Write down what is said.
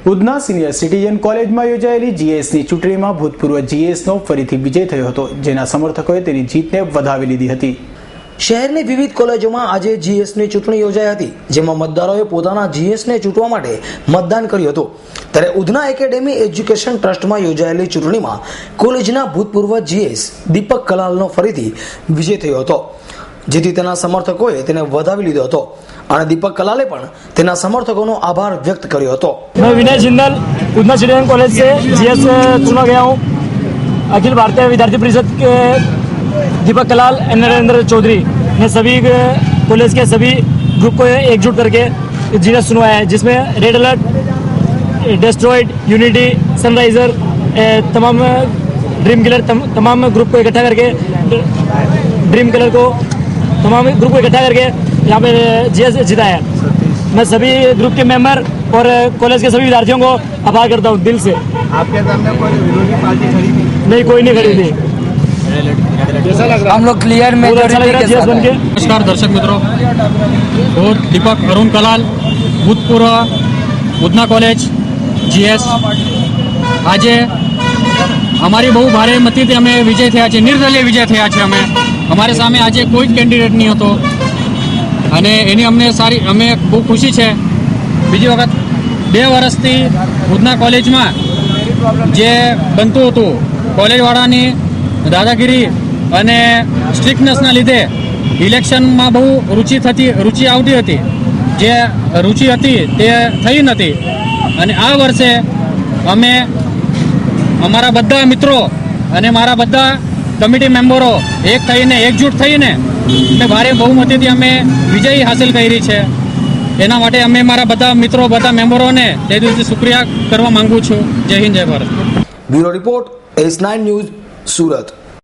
Udhna senior citizen કોલેજમાં યોજાયેલી જીએસની ચૂંટણીમાં ભૂતપૂર્વ જીએસનો ફરીથી વિજય થયો હતો, જેના સમર્થકોએ તેની જીતને વધાવી લીધી હતી. શહેરની વિવિધ કોલેજોમાં આજે જીએસની ચૂંટણી યોજાઈ હતી, જેમાં મતદારોએ પોતાના જીએસને ચૂંટવા માટે મતદાન કર્યું હતું. ત્યારે ઉધના એકેડેમી એજ્યુકેશન ટ્રસ્ટમાં યોજાયેલી ચૂંટણીમાં કોલેજના ભૂતપૂર્વ જીએસ દીપક કલાલનો ફરીથી વિજય થયો હતો, જેથી તેના સમર્થકોએ તેને વધાવી લીધો હતો અને દીપક કલાલે પણ તેના समर्थकों आभार व्यक्त કર્યો હતો. मैं विनय जिंदल उधना सिटीजन कॉलेज से जीएस चुना गया हूँ. अखिल भारतीय विद्यार्थी परिषद के दीपक कलाल एंड नरेंद्र चौधरी ने सभी कॉलेज के सभी ग्रुप को एकजुट करके जीएस चुनवाया है, जिसमें red alert, destroyed, unity, Sunriser, तमाम ड्रीम किलर, तमाम ग्रुप को इकट्ठा करके यहाँ पे जीएस जीता है. मैं सभी ग्रुप के मेंबर और कॉलेज के सभी विद्यार्थियों को आभार करता हूँ दिल से. आपके सामने कोई विरोधी पार्टी खड़ी थी? नहीं, कोई नहीं खड़ी थी. कैसा लग रहा? हम लोग क्लियर में अच्छा लग रहा है जीएस बन के. नमस्कार दर्शक मित्रों, और दीपक अरुण कलाल भूतपूर्व उधना कॉलेज जीएस आज हमारी बहु भारे मतीથી અમે વિજય થયા છે, નિર્દલીય વિજય થયા છે. અમારે સામે આજે કોઈ જ કેન્ડિડેટ નહીં હતો અને એની અમે બહુ ખુશી છે. બીજી વખત 2 વર્ષથી ઉધના કોલેજમાં જે બનતું હતું, કોલેજવાળાની દાદાગીરી અને સ્ટ્રિક્ટનેસના લીધે ઇલેક્શનમાં બહુ રુચિ આવતી હતી. જે રુચિ હતી તે થઈ નથી અને આ વર્ષે અમે અમારા બધા મિત્રો અને મારા બધા કમિટી મેમ્બરો એક થઈને એકજૂટ થઈને ભારે બહુમતીથી અમે વિજય હાંસલ કરી છે. એના માટે અમે મારા બધા મિત્રો, બધા મેમ્બરોને તે દિવસે શુક્રિયા કરવા માંગુ છું. જય હિન્દ, જય Bharat. Bureau report S9 news, Surat.